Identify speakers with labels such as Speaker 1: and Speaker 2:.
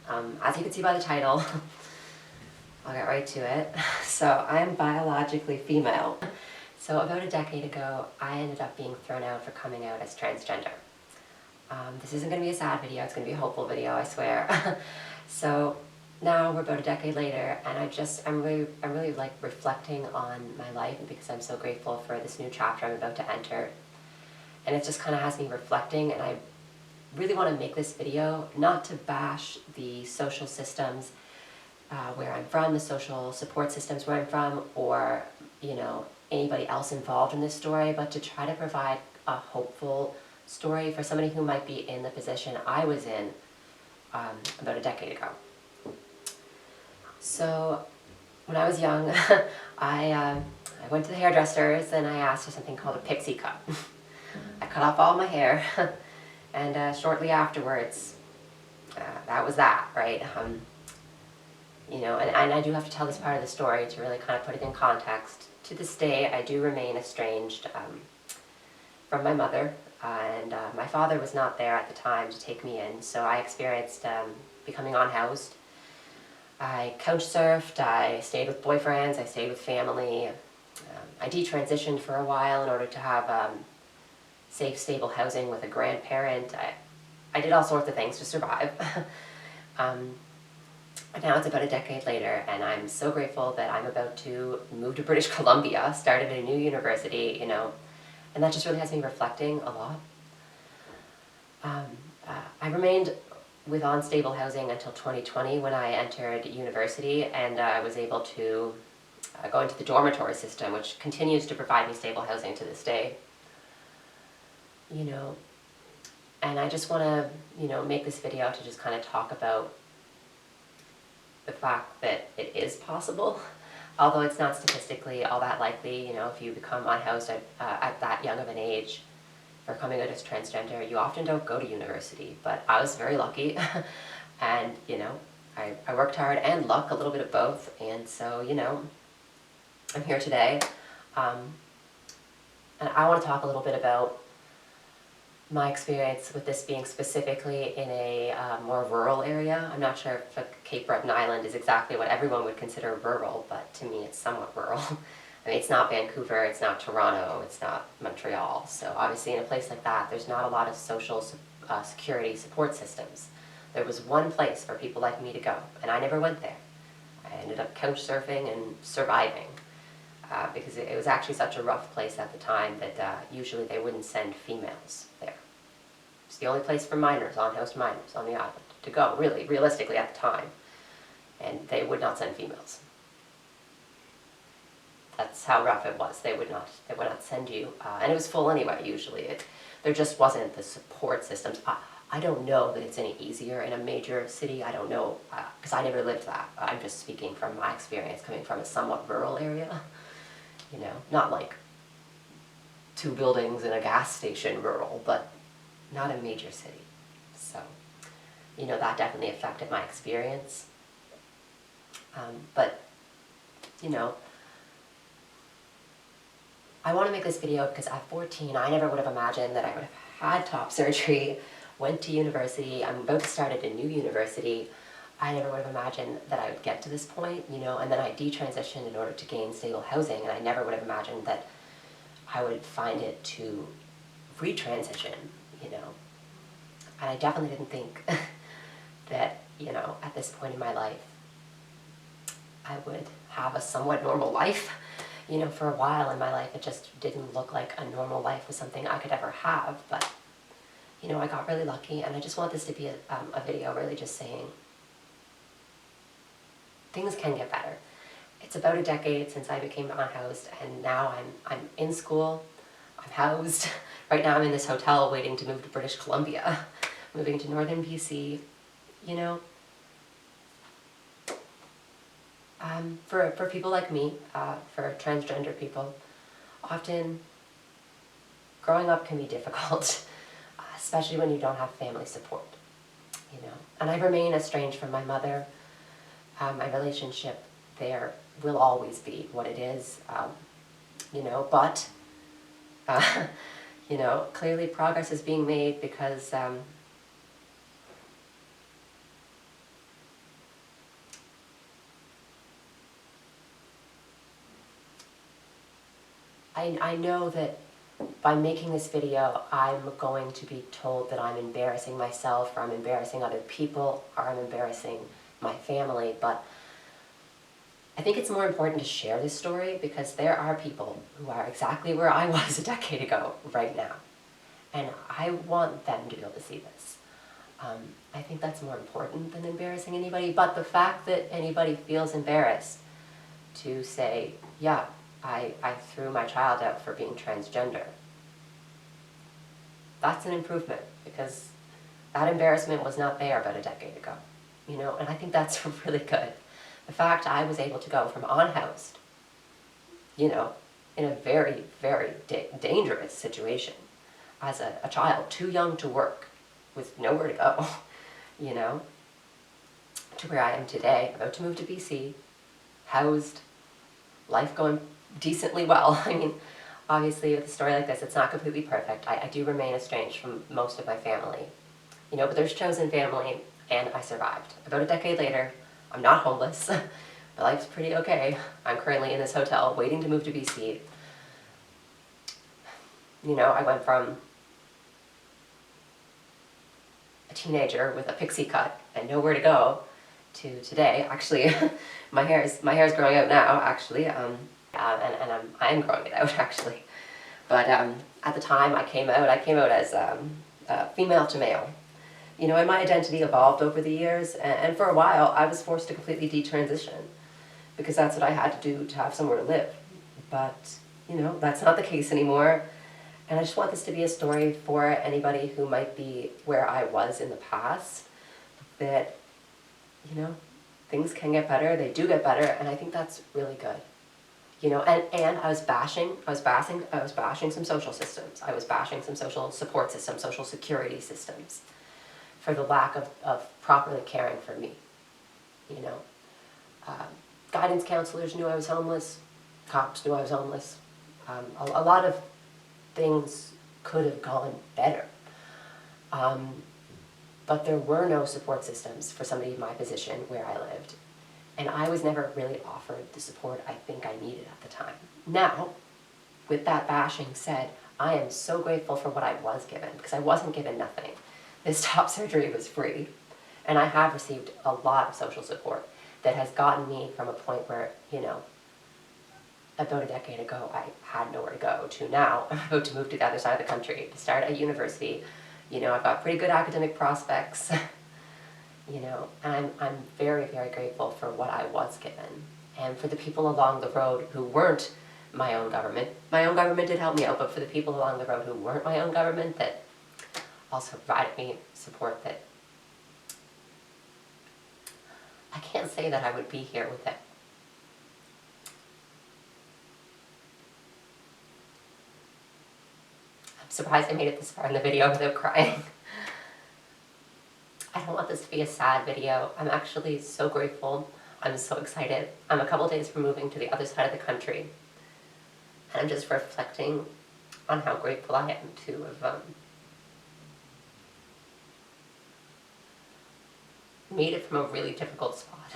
Speaker 1: As you can see by the title, I'll get right to it. So I am biologically female. So about a decade ago, I ended up being thrown out for coming out as transgender. This isn't going to be a sad video, it's going to be a hopeful video, I swear. So now we're about a decade later, and I'm really like reflecting on my life because I'm so grateful for this new chapter I'm about to enter. And it just kind of has me reflecting, and I really want to make this video not to bash the social systems where I'm from, the social support systems where I'm from, or anybody else involved in this story, but to try to provide a hopeful story for somebody who might be in the position I was in about a decade ago. So when I was young, I went to the hairdressers and I asked for something called a pixie cut. I cut off all my hair, and shortly afterwards, that was that, right? And I do have to tell this part of the story to really kind of put it in context. To this day, I do remain estranged from my mother, and my father was not there at the time to take me in, so I experienced becoming unhoused. I couch surfed, I stayed with boyfriends, I stayed with family. I detransitioned for a while in order to have safe, stable housing with a grandparent. I did all sorts of things to survive. And now it's about a decade later, and I'm so grateful that I'm about to move to British Columbia, start at a new university, and that just really has me reflecting a lot. I remained with unstable housing until 2020 when I entered university, and I was able to go into the dormitory system, which continues to provide me stable housing to this day. And I just want to, make this video to just kind of talk about the fact that it is possible, although it's not statistically all that likely. If you become unhoused at that young of an age for coming out as transgender, you often don't go to university, but I was very lucky. And, I worked hard and luck, a little bit of both, and so, I'm here today. And I want to talk a little bit about my experience with this being specifically in a more rural area. I'm not sure if Cape Breton Island is exactly what everyone would consider rural, but to me it's somewhat rural. I mean, it's not Vancouver, it's not Toronto, it's not Montreal. So obviously in a place like that, there's not a lot of social security support systems. There was one place for people like me to go, and I never went there. I ended up couch surfing and surviving. Because it was actually such a rough place at the time that usually they wouldn't send females there. It's the only place for minors, unhoused minors, on the island to go, really, realistically at the time. And they would not send females. That's how rough it was. They would not send you, and it was full anyway. Usually, there just wasn't the support systems. I don't know that it's any easier in a major city. I don't know because I never lived that. I'm just speaking from my experience, coming from a somewhat rural area. Not like 2 buildings and a gas station rural, but not a major city. So, that definitely affected my experience. But, I want to make this video because at 14, I never would have imagined that I would have had top surgery, went to university, I'm about to start at a new university. I never would have imagined that I would get to this point, and then I detransitioned in order to gain stable housing, and I never would have imagined that I would find it to retransition, And I definitely didn't think that, at this point in my life, I would have a somewhat normal life. For a while in my life, it just didn't look like a normal life was something I could ever have, but, I got really lucky, and I just want this to be a video really just saying, things can get better. It's about a decade since I became unhoused, and now I'm in school, I'm housed. Right now I'm in this hotel waiting to move to British Columbia, moving to northern BC, For people like me, for transgender people, often growing up can be difficult, especially when you don't have family support, And I remain estranged from my mother. My relationship there will always be what it is, but, clearly progress is being made because I know that by making this video, I'm going to be told that I'm embarrassing myself, or I'm embarrassing other people, or I'm embarrassing my family, but I think it's more important to share this story because there are people who are exactly where I was a decade ago right now. And I want them to be able to see this. I think that's more important than embarrassing anybody, but the fact that anybody feels embarrassed to say, yeah, I threw my child out for being transgender, that's an improvement because that embarrassment was not there about a decade ago, you know, and I think that's really good. The fact I was able to go from unhoused, you know, in a very, very dangerous situation as a child, too young to work, with nowhere to go, you know, to where I am today, about to move to BC, housed, life going decently well. I mean, obviously with a story like this, it's not completely perfect. I do remain estranged from most of my family, you know, but there's chosen family, and I survived. About a decade later, I'm not homeless. My life's pretty okay. I'm currently in this hotel waiting to move to BC. You know, I went from a teenager with a pixie cut and nowhere to go to today. Actually, my hair's growing out now, actually, and I'm growing it out, actually. But at the time I came out as female to male. You know, and my identity evolved over the years, and for a while I was forced to completely detransition because that's what I had to do to have somewhere to live. But, you know, that's not the case anymore. And I just want this to be a story for anybody who might be where I was in the past, that, you know, things can get better, they do get better, and I think that's really good. You know, and I was bashing some social systems. I was bashing some social support systems, social security systems, for the lack of properly caring for me, you know. Guidance counselors knew I was homeless, cops knew I was homeless. A lot of things could have gone better. But there were no support systems for somebody in my position where I lived. And I was never really offered the support I think I needed at the time. Now, with that bashing said, I am so grateful for what I was given, because I wasn't given nothing. This top surgery was free, and I have received a lot of social support that has gotten me from a point where, you know, about a decade ago I had nowhere to go to now. I'm about to move to the other side of the country to start a university. You know, I've got pretty good academic prospects, you know, and I'm very, very grateful for what I was given. And for the people along the road who weren't my own government did help me out, but for the people along the road who weren't my own government that also provided me support, that I can't say that I would be here with it. I'm surprised I made it this far in the video without crying. I don't want this to be a sad video. I'm actually so grateful. I'm so excited. I'm a couple days from moving to the other side of the country. And I'm just reflecting on how grateful I am to have made it from a really difficult spot.